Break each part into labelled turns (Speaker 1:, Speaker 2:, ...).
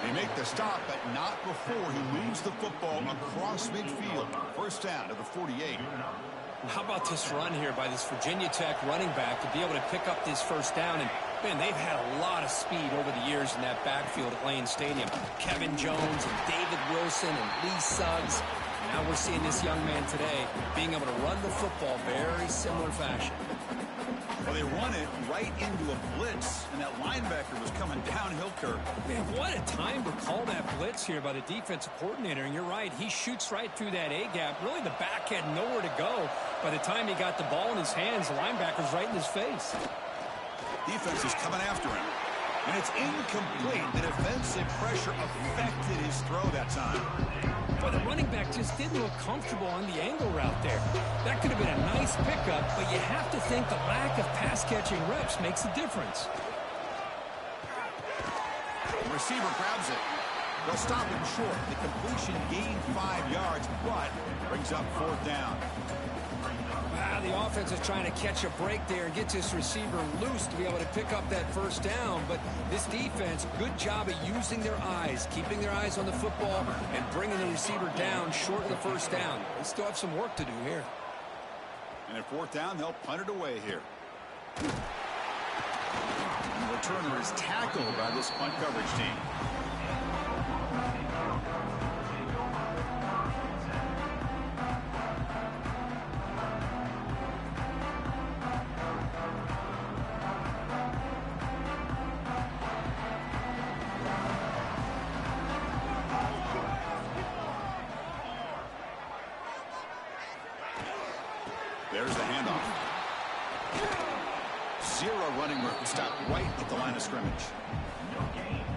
Speaker 1: They make the stop, but not before he leaves the football across midfield. First down to the 48.
Speaker 2: How about this run here by this Virginia Tech running back to be able to pick up this first down? And, man, they've had a lot of speed over the years in that backfield at Lane Stadium. Kevin Jones and David Wilson and Lee Suggs. Now we're seeing this young man today being able to run the football very similar fashion.
Speaker 1: Well, they run it right into a blitz, and that linebacker was coming downhill curve.
Speaker 2: Man, what a time to call that blitz here by the defensive coordinator. And you're right, he shoots right through that A-gap. Really, the back had nowhere to go. By the time he got the ball in his hands, the linebacker's right in his face.
Speaker 1: Defense is coming after him. And it's incomplete. The defensive pressure affected his throw that time.
Speaker 2: But the running back just didn't look comfortable on the angle route there. That could have been a nice pickup, but you have to think the lack of pass-catching reps makes a difference.
Speaker 1: The receiver grabs it. They'll stop him short. The completion gained 5 yards, but brings up fourth down.
Speaker 2: Wow, the offense is trying to catch a break there and get this receiver loose to be able to pick up that first down. But this defense, good job of using their eyes, keeping their eyes on the football, and bringing the receiver down short of the first down. They still have some work to do here.
Speaker 1: And at fourth down, they'll punt it away here. And the returner is tackled by this punt coverage team. There's the handoff. Zero running room. Stop right at the line of scrimmage.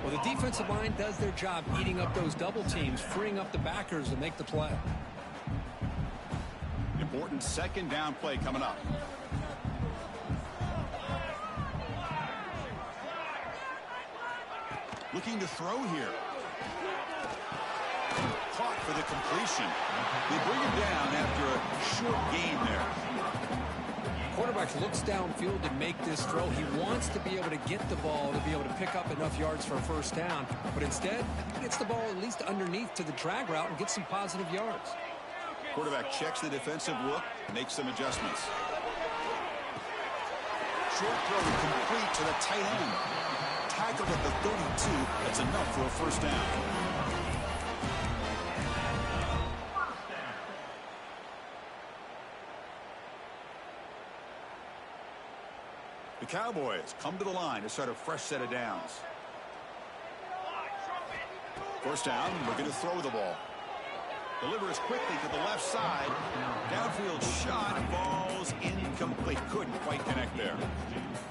Speaker 2: Well, the defensive line does their job eating up those double teams, freeing up the backers to make the play.
Speaker 1: Important second down play coming up. Looking to throw here. Caught for the completion. They bring him down after a short gain there.
Speaker 2: Quarterback looks downfield to make this throw. He wants to be able to get the ball to be able to pick up enough yards for a first down. But instead, he gets the ball at least underneath to the drag route and gets some positive yards.
Speaker 1: Quarterback checks the defensive look, makes some adjustments. Short throw complete to the tight end. Tackled at the 32. That's enough for a first down. The Cowboys come to the line to start a fresh set of downs. First down, looking to throw the ball. Delivers quickly to the left side. Downfield shot falls incomplete. Couldn't quite connect there.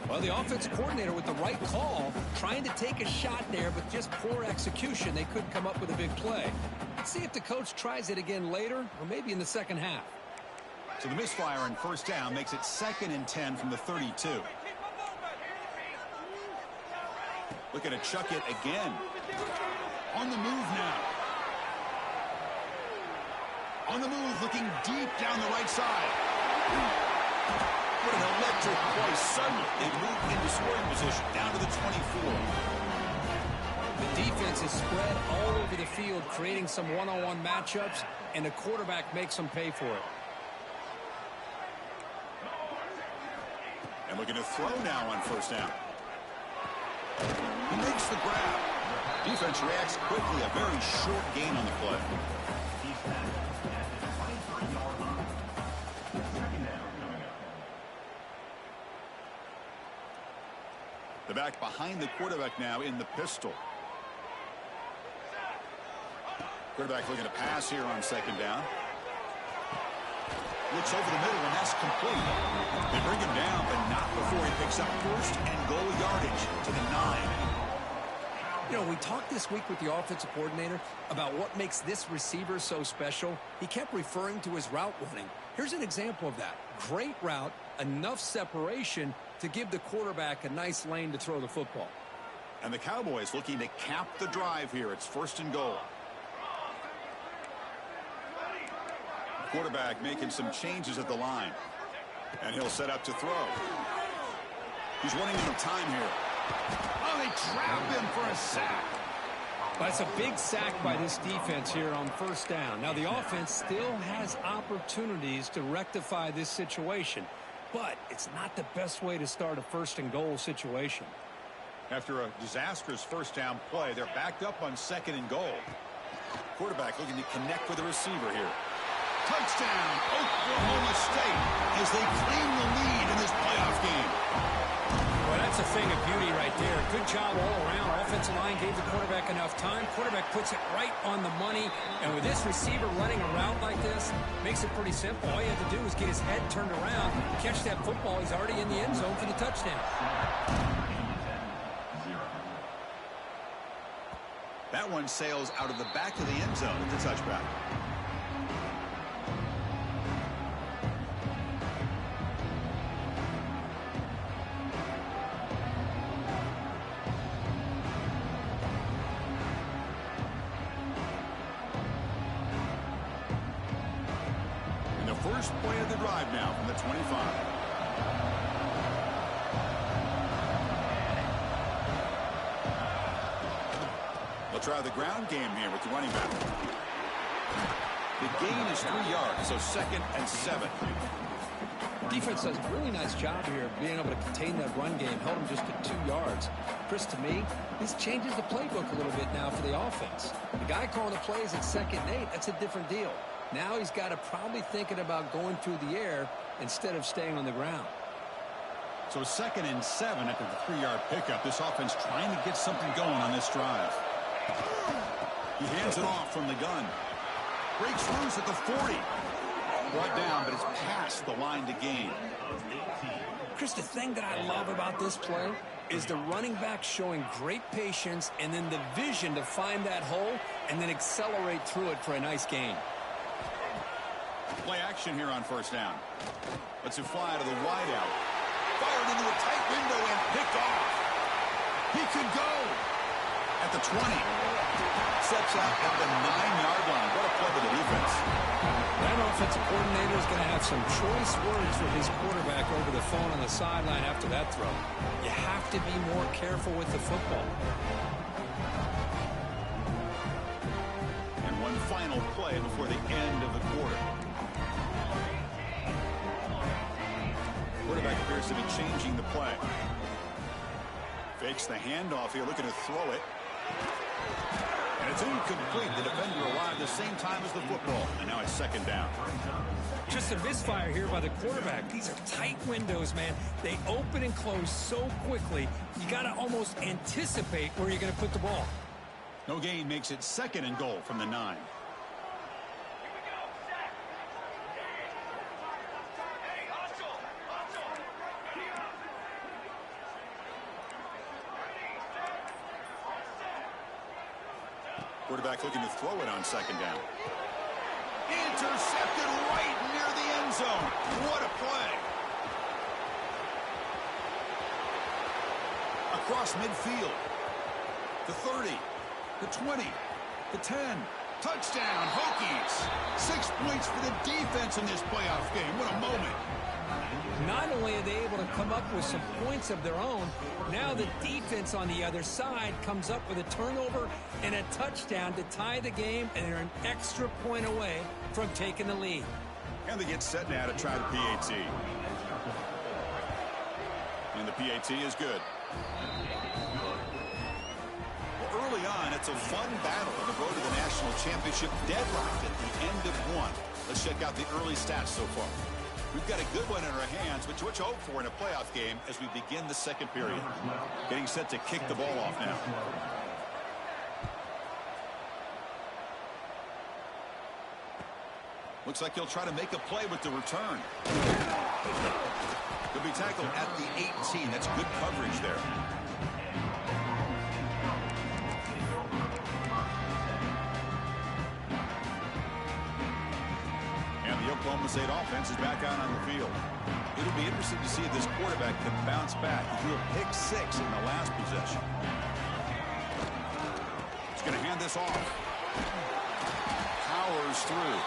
Speaker 2: Well, the offense coordinator with the right call, trying to take a shot there, but just poor execution. They couldn't come up with a big play. Let's see if the coach tries it again later, or maybe in the second half.
Speaker 1: So the misfire on first down makes it 2nd and 10 from the 32. Looking to chuck it again. On the move now. On the move, looking deep down the right side. What an electric play. Suddenly, they move into scoring position, down to the 24.
Speaker 2: The defense is spread all over the field, creating some one-on-one matchups, and the quarterback makes them pay for it.
Speaker 1: And looking to throw now on first down. He makes the grab. Defense reacts quickly. A very short gain on the play. The back behind the quarterback now in the pistol. Quarterback looking to pass here on second down. Looks over the middle, and that's complete. They bring him down, but not before he picks up first and goal yardage to the 9.
Speaker 2: You know, we talked this week with the offensive coordinator about what makes this receiver so special. He kept referring to his route running. Here's an example of that. Great route, enough separation to give the quarterback a nice lane to throw the football.
Speaker 1: And the Cowboys looking to cap the drive here. It's 1st and goal. Quarterback making some changes at the line. And he'll set up to throw. He's running out of time here. Oh, they trap him for a sack.
Speaker 2: That's a big sack by this defense here on first down. Now, the offense still has opportunities to rectify this situation, but it's not the best way to start a first-and-goal situation.
Speaker 1: After a disastrous first down play, they're backed up on second and goal. Quarterback looking to connect with the receiver here. Touchdown, Oklahoma State, as they claim the lead in this playoff game.
Speaker 2: Well, that's a thing of beauty right there. Good job all around. Offensive line gave the quarterback enough time. Quarterback puts it right on the money. And with this receiver running a route like this, makes it pretty simple. All you have to do is get his head turned around, catch that football. He's already in the end zone for the touchdown.
Speaker 1: That one sails out of the back of the end zone at the touchback. And the first play of the drive now from the 25. Try the ground game here with the running back. The gain is 3 yards, so 2nd and 7.
Speaker 2: Defense does a really nice job here of being able to contain that run game, held them just to 2 yards. Chris, to me, this changes the playbook a little bit now for the offense. The guy calling the plays at 2nd and 8, that's a different deal. Now he's got to probably thinking about going through the air instead of staying on the ground.
Speaker 1: So 2nd and 7 after the 3-yard pickup. This offense trying to get something going on this drive. He hands it off from the gun. Breaks loose at the 40. Brought down, but it's past the line to gain.
Speaker 2: Chris, the thing that I love about this play is the running back showing great patience and then the vision to find that hole and then accelerate through it for a nice gain.
Speaker 1: Play action here on first down. Lets it fly to the wideout. Fired into a tight window and picked off. He could go at the 20. Steps out at the 9-yard line. What a play by the defense.
Speaker 2: That offensive coordinator is going to have some choice words for his quarterback over the phone on the sideline after that throw. You have to be more careful with the football.
Speaker 1: And one final play before the end of the quarter. Quarterback appears to be changing the play. Fakes the handoff here, looking to throw it. And it's incomplete. The defender arrived at the same time as the football. And now it's 2nd down.
Speaker 2: Just a misfire here by the quarterback. These are tight windows, man. They open and close so quickly. You got to almost anticipate where you're going to put the ball.
Speaker 1: No gain makes it 2nd and goal from the 9. Quarterback looking to throw it on 2nd down. Intercepted right near the end zone. What a play. Across midfield. The 30. The 20. The 10. Touchdown, Hokies. 6 points for the defense in this playoff game. What a moment.
Speaker 2: Not only are they able to come up with some points of their own, now the defense on the other side comes up with a turnover and a touchdown to tie the game, and they're an extra point away from taking the lead.
Speaker 1: And they get set now to try the PAT. And the PAT is good. Well, early on, it's a fun battle on the road to the national championship, deadlocked at the end of one. Let's check out the early stats so far. We've got a good one in our hands, which what you hope for in a playoff game as we begin the 2nd period. Getting set to kick the ball off now. Looks like he'll try to make a play with the return. He'll be tackled at the 18. That's good coverage there. Oklahoma State offense is back out on the field. It'll be interesting to see if this quarterback can bounce back. He threw a pick 6 in the last possession. He's going to hand this off. Powers through.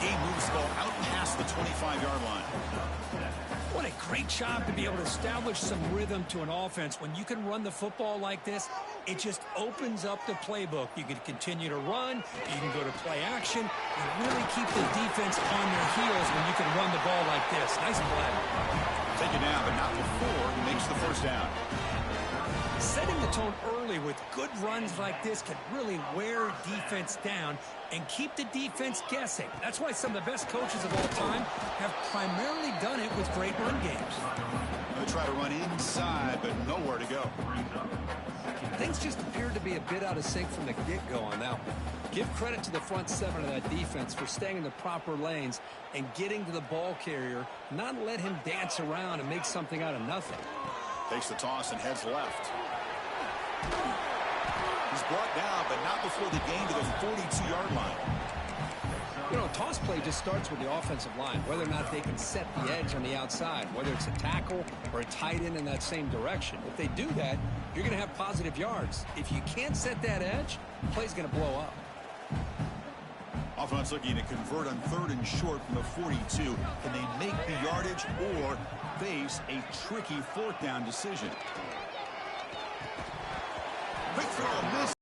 Speaker 1: He moves the ball out past the 25-yard line.
Speaker 2: What a great job to be able to establish some rhythm to an offense. When you can run the football like this, It just opens up the playbook. You can continue to run. You can go to play action. And really keep the defense on their heels when you can run the ball like this. Nice play.
Speaker 1: Take it down, but not before he makes the first down.
Speaker 2: Setting the tone early with good runs like this can really wear defense down and keep the defense guessing. That's why some of the best coaches of all time have primarily done it with great run games.
Speaker 1: They'll try to run inside, but nowhere to go.
Speaker 2: Things just appeared to be a bit out of sync from the get-go on that one. Give credit to the front seven of that defense for staying in the proper lanes and getting to the ball carrier, not let him dance around and make something out of nothing.
Speaker 1: Takes the toss and heads left. He's brought down, but not before the gain to the 42-yard line.
Speaker 2: You know, toss play just starts with the offensive line, whether or not they can set the edge on the outside, whether it's a tackle or a tight end in that same direction. If they do that, you're going to have positive yards. If you can't set that edge, the play's going to blow up.
Speaker 1: Offense looking to convert on 3rd and short from the 42. Can they make the yardage or face a tricky 4th down decision? Quick throw, miss.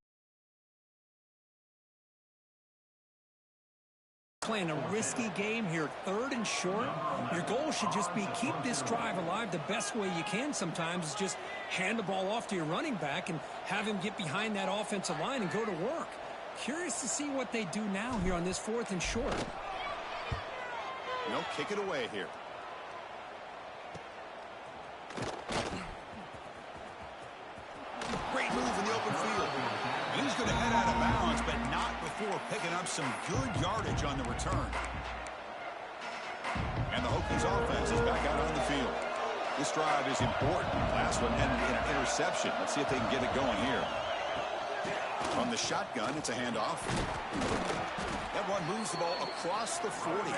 Speaker 2: Playing a risky game here, 3rd and short. Your goal should just be keep this drive alive the best way you can sometimes is just hand the ball off to your running back and have him get behind that offensive line and go to work. Curious to see what they do now here on this 4th and short.
Speaker 1: They'll kick it away here. Great move in the open field. And he's going to head out of bounds, but not before picking up some good yardage on the return. And the Hokies offense is back out on the field. This drive is important. Last one ended in an interception. Let's see if they can get it going here. From the shotgun, it's a handoff. That one moves the ball across the 40.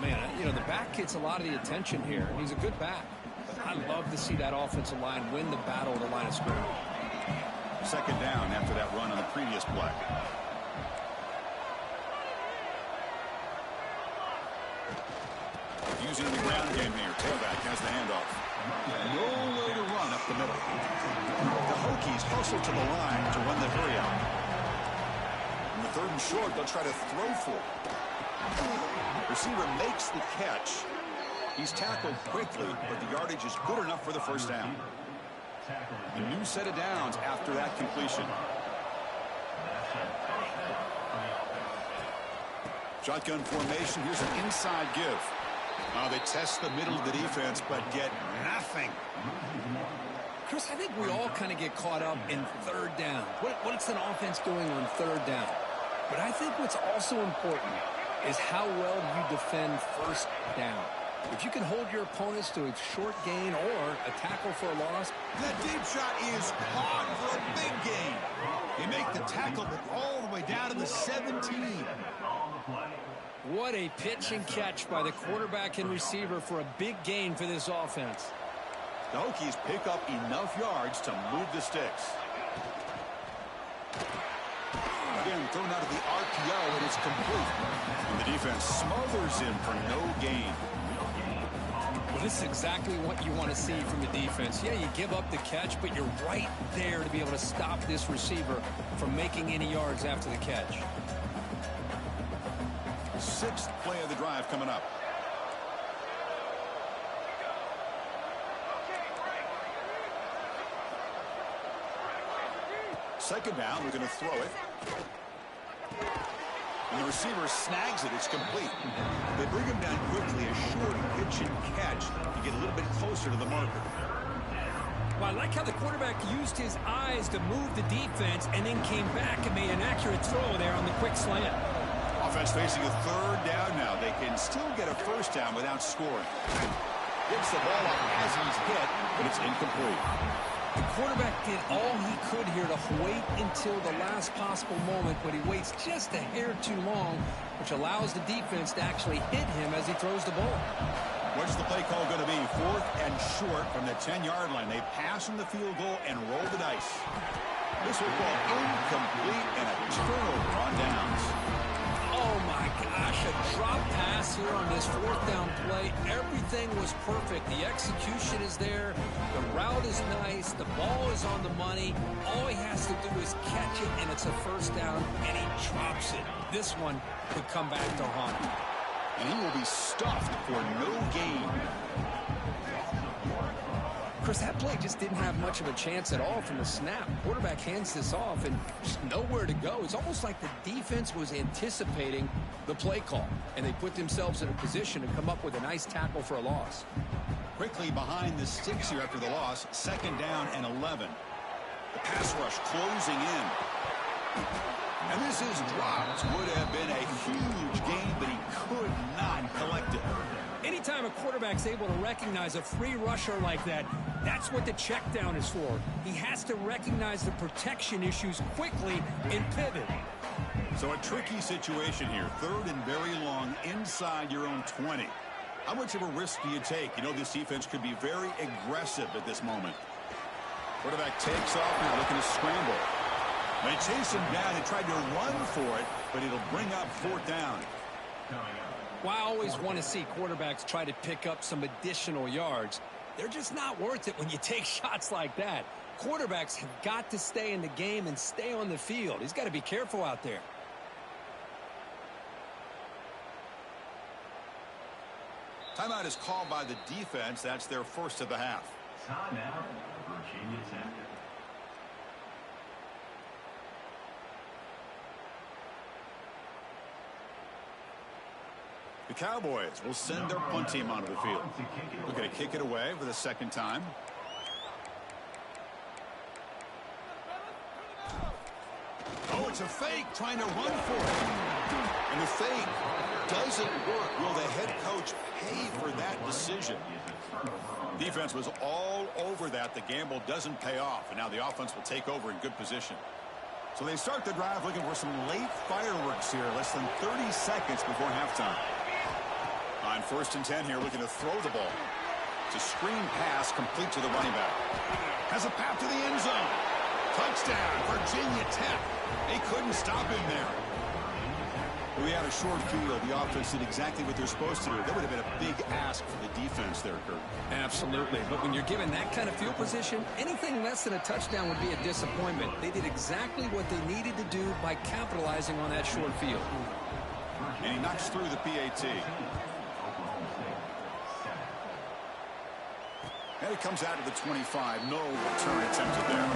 Speaker 2: Man, you know, the back gets a lot of the attention here. He's a good back. But I love to see that offensive line win the battle at the line of scrimmage.
Speaker 1: 2nd down after that run on the previous play. Using the ground game here. Tailback has the handoff. Nowhere to run up the middle. The Hokies hustle to the line to run the hurry out. In the 3rd and short, they'll try to throw for it. Receiver makes the catch. He's tackled quickly, but the yardage is good enough for the first down. A new set of downs after that completion. Shotgun formation. Here's an inside give. They test the middle of the defense, but get nothing.
Speaker 2: Chris, I think we all kind of get caught up in 3rd down. What's an offense doing on 3rd down? But I think what's also important is how well you defend 1st down. If you can hold your opponents to a short gain or a tackle for a loss.
Speaker 1: That deep shot is caught for a big gain. They make the tackle, but all the way down to the 17.
Speaker 2: What a pitch and catch by the quarterback and receiver for a big gain for this offense.
Speaker 1: The Hokies pick up enough yards to move the sticks. Again, thrown out of the RPO, and it's complete. And the defense smothers him for no gain.
Speaker 2: Well, this is exactly what you want to see from the defense. Yeah, you give up the catch, but you're right there to be able to stop this receiver from making any yards after the catch.
Speaker 1: 6th play of the drive coming up. Second down, we're going to throw it. And the receiver snags it. It's complete. They bring him down quickly. A short pitch and catch to get a little bit closer to the marker.
Speaker 2: Well, I like how the quarterback used his eyes to move the defense and then came back and made an accurate throw there on the quick slant.
Speaker 1: Offense facing a 3rd down now. They can still get a 1st down without scoring. Gets the ball up as he's hit, but it's incomplete.
Speaker 2: The quarterback did all he could here to wait until the last possible moment, but he waits just a hair too long, which allows the defense to actually hit him as he throws the ball.
Speaker 1: What's the play call going to be? 4th and short from the 10-yard line. They pass on the field goal and roll the dice. This will call incomplete and a turnover on downs.
Speaker 2: Oh, my gosh, a drop pass offense here on this fourth down play. Everything was perfect. The execution is there. The route is nice. The ball is on the money. All he has to do is catch it, and it's a first down, and he drops it. This one could come back to haunt him.
Speaker 1: And he will be stuffed for no gain.
Speaker 2: Chris, that play just didn't have much of a chance at all from the snap. Quarterback hands this off and just nowhere to go. It's almost like the defense was anticipating the play call, and they put themselves in a position to come up with a nice tackle for a loss.
Speaker 1: Quickly behind the sticks here after the loss, 2nd down and 11. The pass rush closing in. And this is dropped. Would have been a huge gain, but he could not collect it.
Speaker 2: Anytime a quarterback's able to recognize a free rusher like that, that's what the check down is for. He has to recognize the protection issues quickly and pivot.
Speaker 1: So a tricky situation here. 3rd and very long inside your own 20. How much of a risk do you take? You know, this defense could be very aggressive at this moment. Quarterback takes off now, looking to scramble. They chase him down and tried to run for it, but it'll bring up 4th down.
Speaker 2: Well, I always want to see quarterbacks try to pick up some additional yards. They're just not worth it when you take shots like that. Quarterbacks have got to stay in the game and stay on the field. He's got to be careful out there.
Speaker 1: Timeout is called by the defense. That's their first of the half.
Speaker 3: Timeout, Virginia Tech.
Speaker 1: The Cowboys will send their punt team onto the field. Looking to kick it away for the 2nd time. Oh, it's a fake, trying to run for it. And the fake doesn't work. Will the head coach pay for that decision? Defense was all over that. The gamble doesn't pay off, and now the offense will take over in good position. So they start the drive looking for some late fireworks here, less than 30 seconds before halftime. On 1st and 10 here, looking to throw the ball. It's a screen pass complete to the running back. Has a path to the end zone. Touchdown, Virginia Tech. They couldn't stop him there. We had a short field. The offense did exactly what they're supposed to do. That would have been a big ask for the defense there, Kurt.
Speaker 2: Absolutely. But when you're given that kind of field position, anything less than a touchdown would be a disappointment. They did exactly what they needed to do by capitalizing on that short field.
Speaker 1: And he knocks through the PAT. And it comes out of the 25. No return attempted there.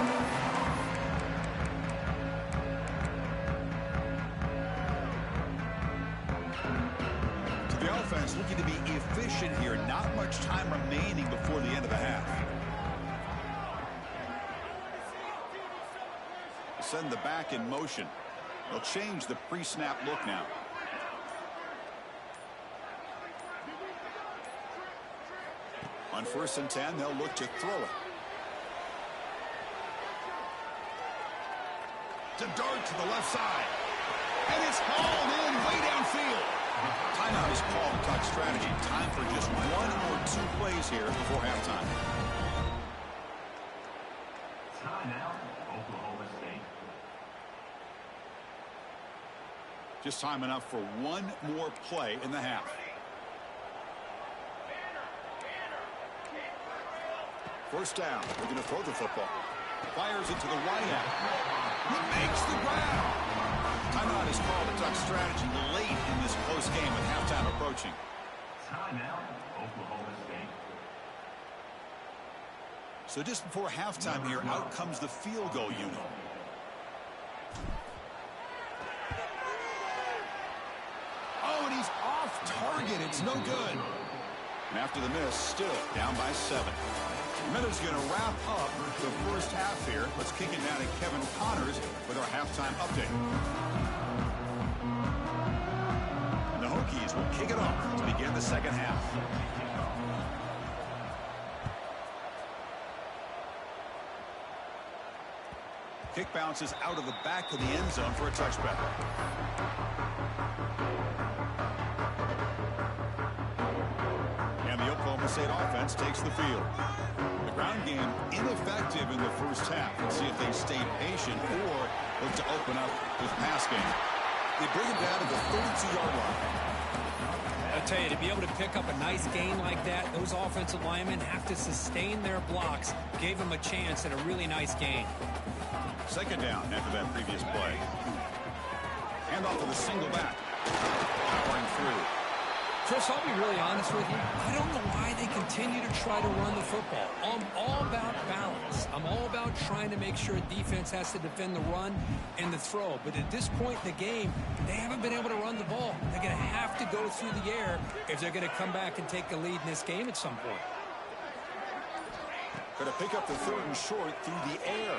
Speaker 1: Offense looking to be efficient here. Not much time remaining before the end of the half. Send the back in motion. They'll change the pre-snap look now. On 1st and 10, they'll look to throw it. To dart to the left side. And it's hauled in way downfield. Timeout is called to talk strategy. Time for just 1 or 2 plays here before halftime.
Speaker 3: Timeout, Oklahoma State.
Speaker 1: Just time enough for 1 more play in the half. First down. They're going to throw the football. Fires it to the right end. He makes the grab. Timeout is called to talk strategy late in this close game with halftime approaching.
Speaker 3: Timeout, Oklahoma State.
Speaker 1: So just before halftime here, out comes the field goal unit. Oh, and he's off target. It's no good. And after the miss, still down by 7. Miller's going to wrap up the first half here. Let's kick it down to Kevin Connors with our halftime update. And the Hokies will kick it off to begin the second half. Kick bounces out of the back of the end zone for a touchback. And the Oklahoma State offense takes the field. The ground game ineffective in the first half. Let's see if they stay patient or look to open up with pass game. They bring him down to the 32-yard line.
Speaker 2: I tell you, to be able to pick up a nice gain like that, those offensive linemen have to sustain their blocks. Gave them a chance at a really nice gain.
Speaker 1: Second down after that previous play. Hand off to the single back. Powering through.
Speaker 2: Chris, I'll be really honest with you. I don't know why they continue to try to run the football. I'm all about balance. I'm all about trying to make sure a defense has to defend the run and the throw. But at this point in the game, they haven't been able to run the ball. They're going to have to go through the air if they're going to come back and take the lead in this game at some point.
Speaker 1: Going to pick up the third and short through the air.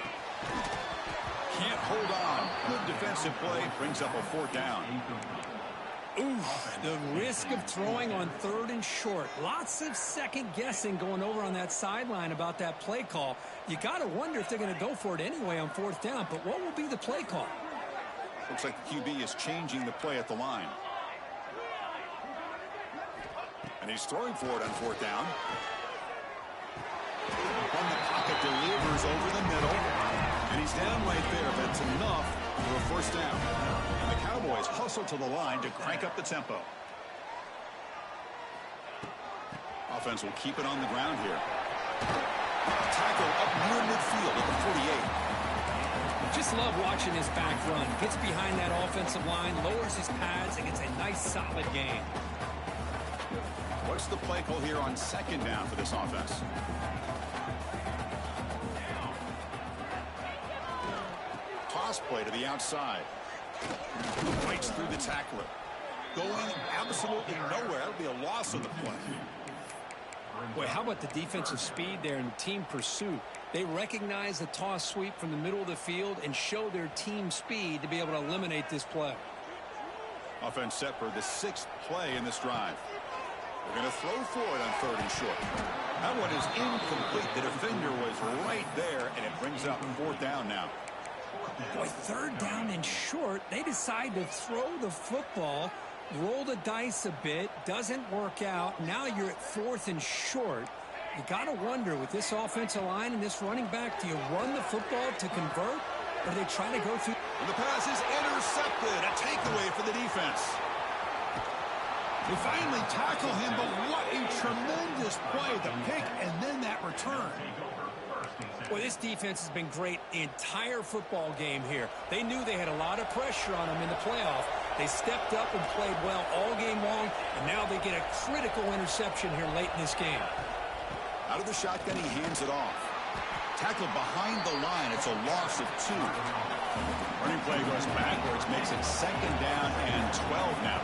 Speaker 1: Can't hold on. Good defensive play. Brings up a fourth down.
Speaker 2: Oof, the risk of throwing on third and short. Lots of second guessing going over on that sideline about that play call. You got to wonder if they're going to go for it anyway on fourth down. But what will be the play call?
Speaker 1: Looks like the QB is changing the play at the line. And he's throwing for it on fourth down. From the pocket, delivers over the middle. And he's down right there. That's enough for a first down. And the Cowboys hustle to the line to crank up the tempo. Offense will keep it on the ground here. Tackle up near midfield at the 48.
Speaker 2: Just love watching his back run. Gets behind that offensive line, lowers his pads, and gets a nice solid gain.
Speaker 1: What's the play call here on second down for this offense? Toss play to the outside. Fights through the tackler. Going absolutely nowhere. That'll be a loss of the play.
Speaker 2: Boy, how about the defensive speed there and team pursuit? They recognize the toss sweep from the middle of the field and show their team speed to be able to eliminate this play.
Speaker 1: Offense set for the sixth play in this drive. They're going to throw for it on third and short. That one is incomplete. The defender was right there, and it brings up fourth down now.
Speaker 2: Boy, third down and short. They decide to throw the football, roll the dice a bit, doesn't work out. Now you're at fourth and short. You got to wonder, with this offensive line and this running back, do you run the football to convert, or do they try to go through?
Speaker 1: And the pass is intercepted. A takeaway for the defense. They finally tackle him, but what a tremendous play. The pick and then that return.
Speaker 2: Well, this defense has been great the entire football game here. They knew they had a lot of pressure on them in the playoff. They stepped up and played well all game long, and now they get a critical interception here late in this game.
Speaker 1: Out of the shotgun, he hands it off. Tackled behind the line. It's a loss of 2. Running play goes backwards, makes it second down and 12 now.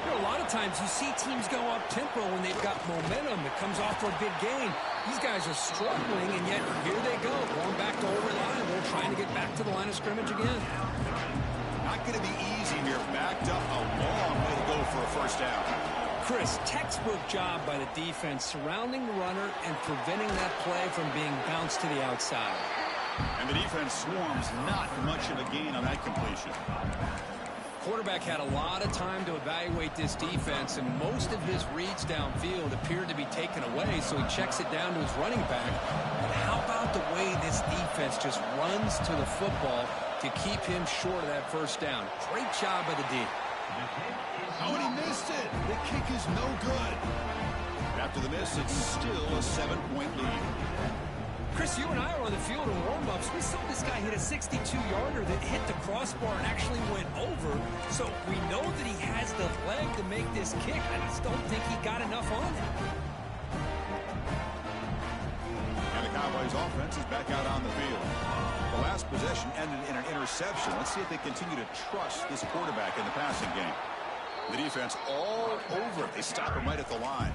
Speaker 2: You know, a lot of times you see teams go up tempo when they've got momentum. It comes off for a big gain. These guys are struggling, and yet here they go, going back to over-reliable, trying to get back to the line of scrimmage again.
Speaker 1: Not going to be easy here. Backed up a long way to go for a first down.
Speaker 2: Chris, textbook job by the defense surrounding the runner and preventing that play from being bounced to the outside.
Speaker 1: And the defense swarms, not much of a gain on that completion.
Speaker 2: Quarterback had a lot of time to evaluate this defense, and most of his reads downfield appeared to be taken away, so he checks it down to his running back. But how about the way this defense just runs to the football to keep him short of that first down? Great job by the D.
Speaker 1: Oh, and he missed it. The kick is no good. After the miss, it's still a 7-point lead.
Speaker 2: Chris, you and I were on the field in warm-ups. We saw this guy hit a 62-yarder that hit the crossbar and actually went over. So we know that he has the leg to make this kick. I just don't think he got enough on it.
Speaker 1: And the Cowboys offense is back out on the field. The last possession ended in an interception. Let's see if they continue to trust this quarterback in the passing game. The defense all over it. They stop him right at the line.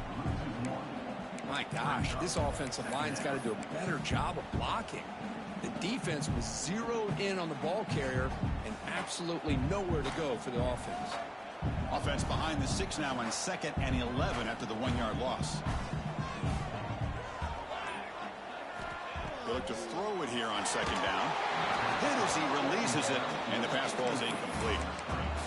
Speaker 2: My gosh, this offensive line's got to do a better job of blocking. The defense was zeroed in on the ball carrier and absolutely nowhere to go for the offense.
Speaker 1: Offense behind the 6 now on 2nd and 11 after the 1-yard loss. They look to throw it here on 2nd down. Hit as he releases it, and the pass ball is incomplete.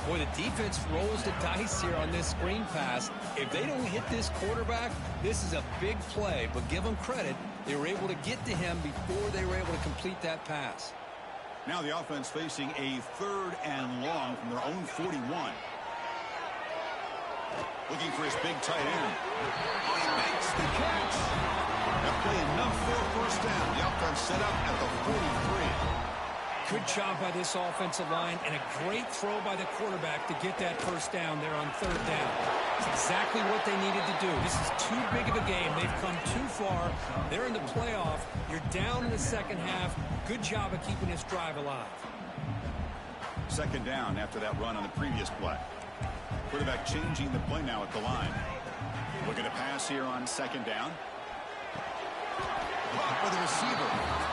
Speaker 2: Boy, the defense rolls the dice here on this screen pass. If they don't hit this quarterback, this is a big play. But give them credit, they were able to get to him before they were able to complete that pass.
Speaker 1: Now the offense facing a 3rd and long from their own 41. Looking for his big tight end. Oh, he makes the catch. That play enough for a first down. The offense set up at the 43.
Speaker 2: Good job by this offensive line, and a great throw by the quarterback to get that first down there on third down. It's exactly what they needed to do. This is too big of a game. They've come too far. They're in the playoff. You're down in the second half. Good job of keeping this drive alive.
Speaker 1: Second down after that run on the previous play. Quarterback changing the play now at the line. Looking to pass here on second down. Blocked by the receiver.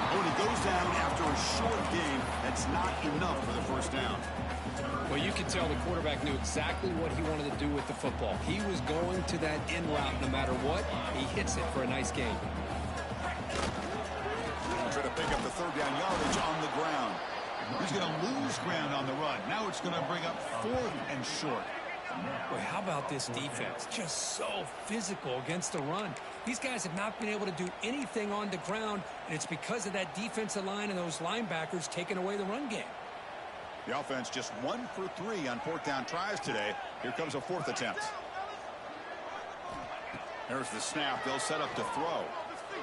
Speaker 1: Oh, and he goes down after a short game. That's not enough for the first down.
Speaker 2: Well, you could tell the quarterback knew exactly what he wanted to do with the football. He was going to that in route no matter what. He hits it for a nice gain.
Speaker 1: Try to pick up the third down yardage on the ground. He's going to lose ground on the run. Now it's going to bring up fourth and short.
Speaker 2: Boy, how about this defense? Just so physical against the run. These guys have not been able to do anything on the ground, and it's because of that defensive line and those linebackers taking away the run game.
Speaker 1: The offense just 1 for 3 on fourth down tries today. Here comes a fourth attempt. There's the snap. They'll set up to throw.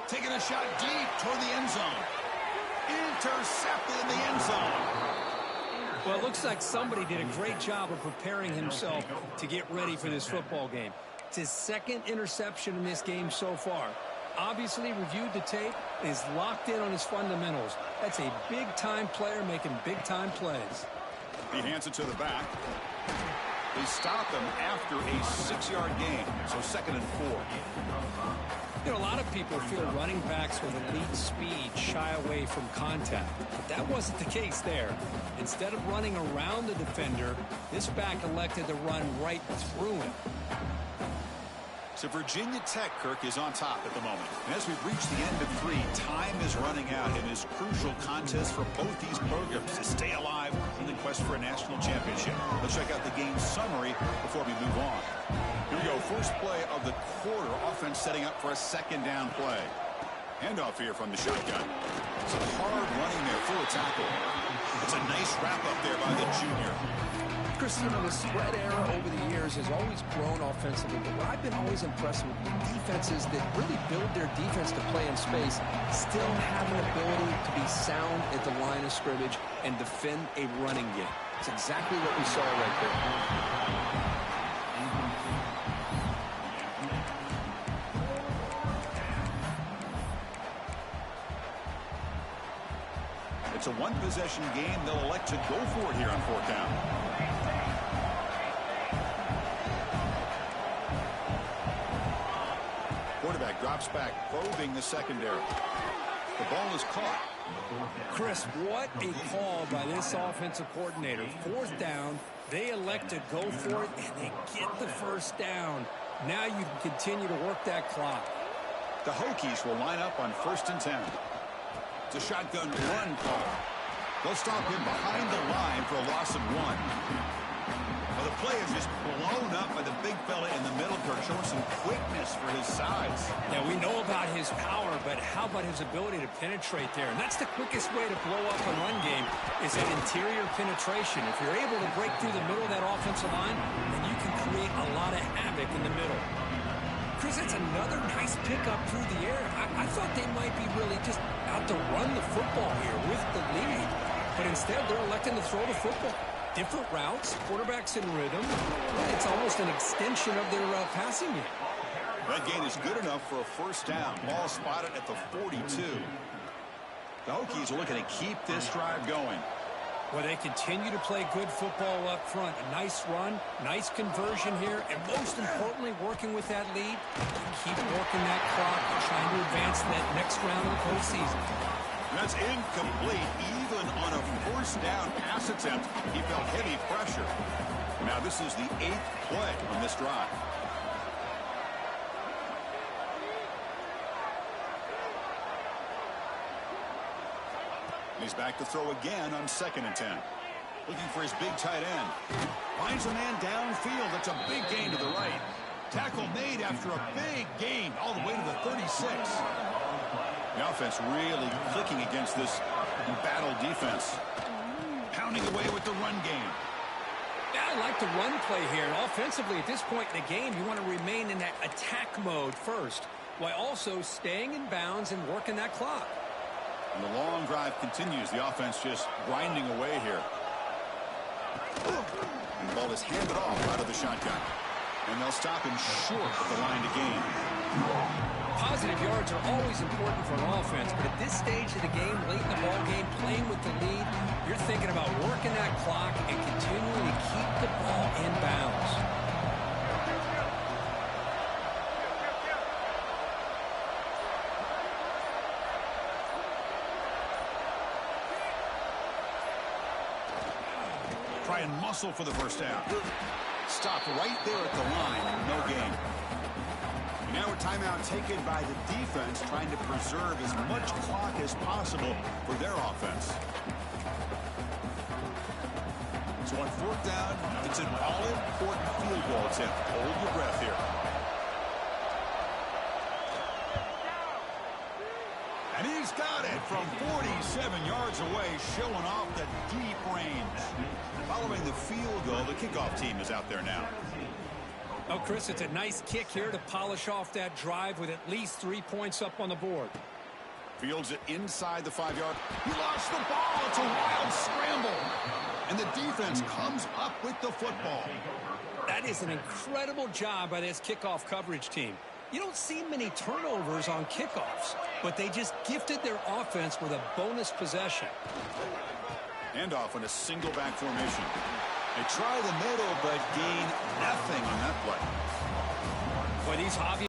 Speaker 1: Taking a shot deep toward the end zone. Intercepted in the end zone.
Speaker 2: Well, it looks like somebody did a great job of preparing himself to get ready for this football game. It's his second interception in this game so far. Obviously reviewed the tape and is locked in on his fundamentals. That's a big-time player making big-time plays.
Speaker 1: He hands it to the back. They stop him after a 6-yard gain, so second and 4.
Speaker 2: You know, a lot of people feel running backs with elite speed shy away from contact. But that wasn't the case there. Instead of running around the defender, this back elected to run right through him.
Speaker 1: So Virginia Tech, Kirk, is on top at the moment. And as we've reached the end of 3, time is running out in this crucial contest for both these programs to stay alive in the quest for a national championship. Let's check out the game summary before we move on. Here we go. First play of the quarter. Offense setting up for a second down play. Handoff here from the shotgun. Some hard running there. Full of tackle. It's a nice wrap up there by the junior.
Speaker 2: Chris, you know, the spread era over the years has always grown offensively, but what I've been always impressed with defenses that really build their defense to play in space still have an ability to be sound at the line of scrimmage and defend a running game. It's exactly what we saw right there.
Speaker 1: It's a one-possession game. They'll elect to go for it here on fourth down. Quarterback drops back, probing the secondary. The ball is caught.
Speaker 2: Chris, what a call by this offensive coordinator. Fourth down, they elect to go for it, and they get the first down. Now you can continue to work that clock.
Speaker 1: The Hokies will line up on 1st and 10. It's a shotgun run call. They'll stop him behind the line for a loss of 1. Well, the play is just blown up by the big fella in the middle, Kirk, showing some quickness for his size.
Speaker 2: Yeah, we know about his power, but how about his ability to penetrate there? And that's the quickest way to blow up a run game is that interior penetration. If you're able to break through the middle of that offensive line, then you can create a lot of havoc in the middle. Chris, that's another nice pickup through the air. I thought they might be really just out to run the football here with the lead. But instead, they're electing to throw the football. Different routes, quarterbacks in rhythm. It's almost an extension of their passing game.
Speaker 1: That gain is good enough for a first down. Ball spotted at the 42. The Hokies are looking to keep this drive going.
Speaker 2: Well, they continue to play good football up front. A nice run, nice conversion here, and most importantly, working with that lead, keep working that clock and trying to advance to that next round of the postseason.
Speaker 1: That's incomplete. Even on a first down pass attempt, he felt heavy pressure. Now this is the 8th play on this drive. He's back to throw again on 2nd and 10. Looking for his big tight end. Finds a man downfield. That's a big gain to the right. Tackle made after a big gain all the way to the 36. The offense really clicking against this battle defense. Pounding away with the run game.
Speaker 2: Yeah, I like the run play here. And offensively, at this point in the game, you want to remain in that attack mode first, while also staying in bounds and working that clock.
Speaker 1: And the long drive continues. The offense just grinding away here. And the ball is handed off out of the shotgun. And they'll stop him short of the line to gain.
Speaker 2: Positive yards are always important for an offense, but at this stage of the game, late in the ball game, playing with the lead, you're thinking about working that clock and continuing to keep the ball in bounds.
Speaker 1: Try and muscle for the first down. Stopped right there at the line. No gain. Now a timeout taken by the defense, trying to preserve as much clock as possible for their offense. So on fourth down, it's an all-important field goal attempt. Hold your breath here. And he's got it from 47 yards away, showing off the deep range. Following the field goal, the kickoff team is out there now.
Speaker 2: Oh, Chris, it's a nice kick here to polish off that drive with at least 3 points up on the board.
Speaker 1: Fields it inside the 5-yard. He lost the ball. It's a wild scramble. And the defense comes up with the football.
Speaker 2: That is an incredible job by this kickoff coverage team. You don't see many turnovers on kickoffs, but they just gifted their offense with a bonus possession.
Speaker 1: And off in a single back formation. They try the middle, but gain nothing on that play.
Speaker 2: Boy, these hobby